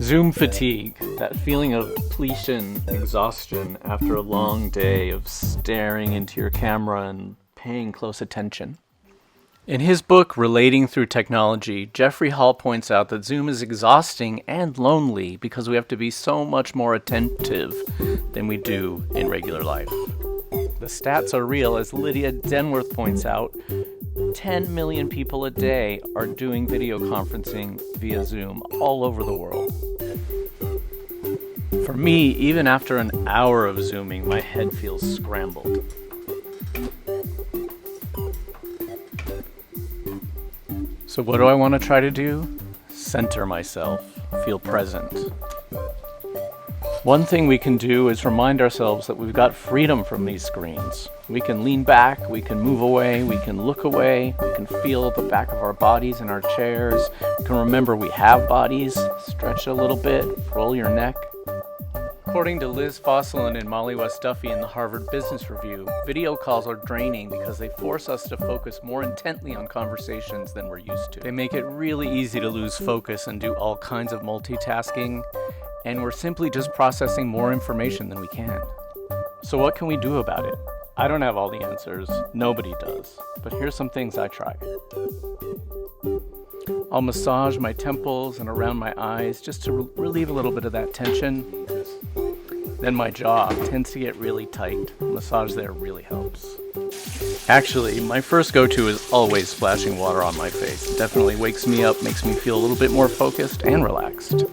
Zoom fatigue, that feeling of depletion, exhaustion after a long day of staring into your camera and paying close attention. In his book, Relating Through Technology, Jeffrey Hall points out that Zoom is exhausting and lonely because we have to be so much more attentive than we do in regular life. The stats are real, as Lydia Denworth points out. 10 million people a day are doing video conferencing via Zoom all over the world. For me, even after an hour of Zooming, my head feels scrambled. So what do I want to try to do? Center myself, feel present. One thing we can do is remind ourselves that we've got freedom from these screens. We can lean back, we can move away, we can look away, we can feel the back of our bodies in our chairs. We can remember we have bodies, stretch a little bit, roll your neck. According to Liz Fosselin and Molly West Duffy in the Harvard Business Review, video calls are draining because they force us to focus more intently on conversations than we're used to. They make it really easy to lose focus and do all kinds of multitasking, and we're simply just processing more information than we can. So what can we do about it? I don't have all the answers, nobody does, but here's some things I try. I'll massage my temples and around my eyes just to relieve a little bit of that tension. Then my jaw tends to get really tight. Massage there really helps. Actually, my first go-to is always splashing water on my face. It definitely wakes me up, makes me feel a little bit more focused and relaxed.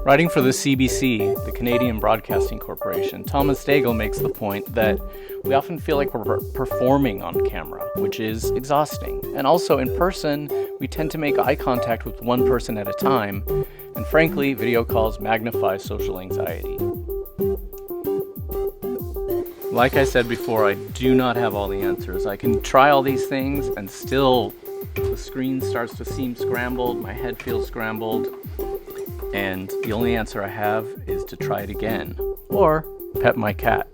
Writing for the CBC, the Canadian Broadcasting Corporation, Thomas Daigle makes the point that we often feel like we're performing on camera, which is exhausting. And also in person, we tend to make eye contact with one person at a time, and frankly, video calls magnify social anxiety. Like I said before, I do not have all the answers. I can try all these things and still the screen starts to seem scrambled, my head feels scrambled, and the only answer I have is to try it again, or pet my cat.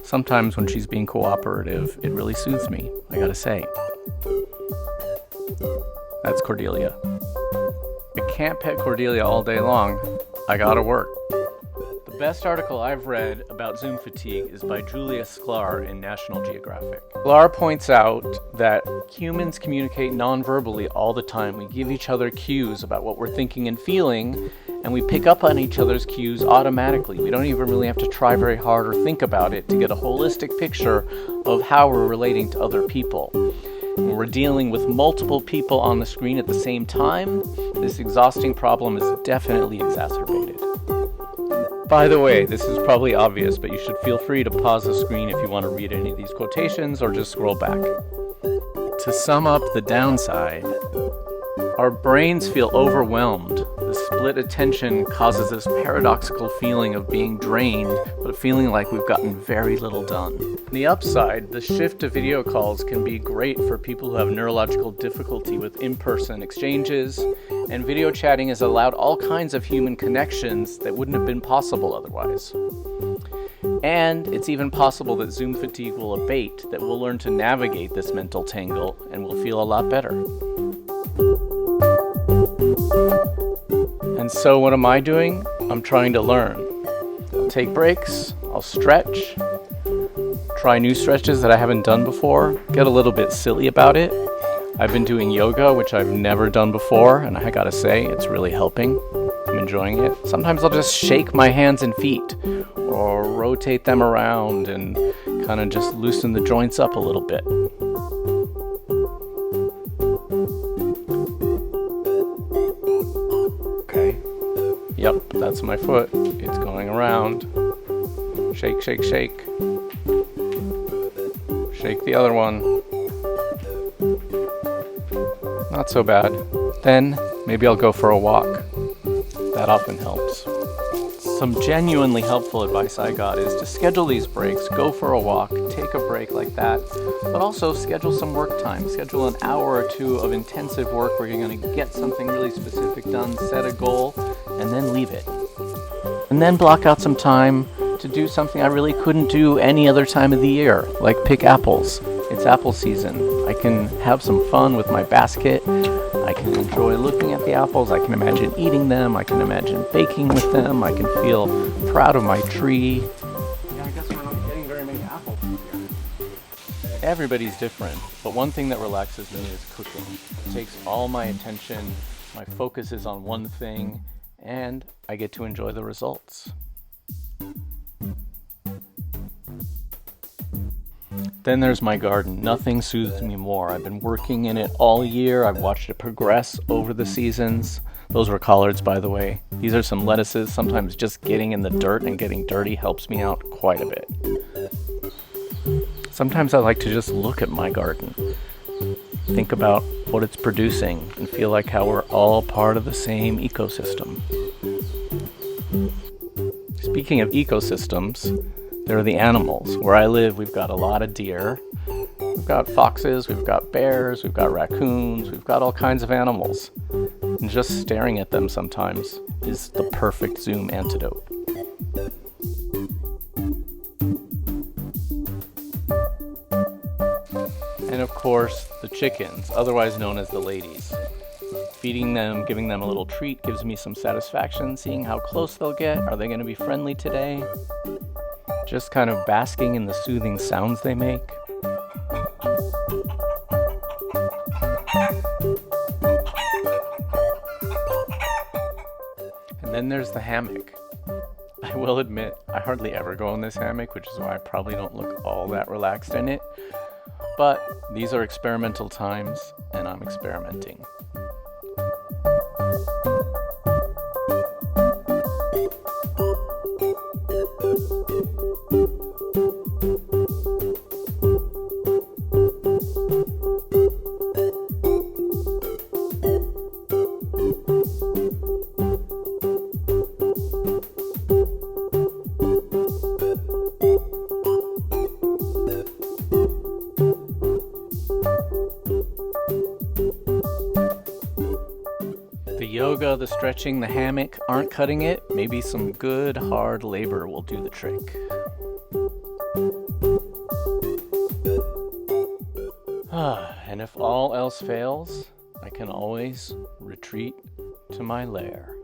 Sometimes when she's being cooperative, it really soothes me, I gotta say. That's Cordelia. I can't pet Cordelia all day long. I gotta work. The best article I've read about Zoom fatigue is by Julia Sklar in National Geographic. Sklar points out that humans communicate non-verbally all the time. We give each other cues about what we're thinking and feeling, and we pick up on each other's cues automatically. We don't even really have to try very hard or think about it to get a holistic picture of how we're relating to other people. When we're dealing with multiple people on the screen at the same time, this exhausting problem is definitely exacerbated. By the way, this is probably obvious, but you should feel free to pause the screen if you want to read any of these quotations or just scroll back. To sum up the downside, our brains feel overwhelmed. The split attention causes this paradoxical feeling of being drained, but feeling like we've gotten very little done. On the upside, the shift to video calls can be great for people who have neurological difficulty with in-person exchanges, and video chatting has allowed all kinds of human connections that wouldn't have been possible otherwise. And it's even possible that Zoom fatigue will abate, that we'll learn to navigate this mental tangle, and we'll feel a lot better. And so what am I doing? I'm trying to learn. I'll take breaks, I'll stretch, try new stretches that I haven't done before, get a little bit silly about it. I've been doing yoga, which I've never done before, and I gotta say, it's really helping. I'm enjoying it. Sometimes I'll just shake my hands and feet, or rotate them around and kind of just loosen the joints up a little bit. Okay. Yep, that's my foot. It's going around. Shake, shake, shake. Shake the other one. Not so bad. Then maybe I'll go for a walk. That often helps. Some genuinely helpful advice I got is to schedule these breaks, go for a walk, take a break like that, but also schedule some work time. Schedule an hour or two of intensive work where you're going to get something really specific done, set a goal, and then leave it. And then block out some time to do something I really couldn't do any other time of the year, like pick apples. It's apple season. I can have some fun with my basket, I can enjoy looking at the apples. I can imagine eating them. I can imagine baking with them. I can feel proud of my tree. Yeah, I guess we're not getting very many apples here. Everybody's different, but one thing that relaxes me is cooking. It takes all my attention, my focus is on one thing, and I get to enjoy the results. Then there's my garden. Nothing soothes me more. I've been working in it all year. I've watched it progress over the seasons. Those were collards, by the way. These are some lettuces. Sometimes just getting in the dirt and getting dirty helps me out quite a bit. Sometimes I like to just look at my garden, think about what it's producing, and feel like how we're all part of the same ecosystem. Speaking of ecosystems, there are the animals. Where I live, we've got a lot of deer. We've got foxes, we've got bears, we've got raccoons, we've got all kinds of animals. And just staring at them sometimes is the perfect Zoom antidote. And of course, the chickens, otherwise known as the ladies. Feeding them, giving them a little treat gives me some satisfaction, seeing how close they'll get. Are they going to be friendly today? Just kind of basking in the soothing sounds they make. And then there's the hammock. I will admit, I hardly ever go in this hammock, which is why I probably don't look all that relaxed in it. But these are experimental times, and I'm experimenting. The yoga, the stretching, the hammock aren't cutting it. Maybe some good, hard labor will do the trick. And if all else fails, I can always retreat to my lair.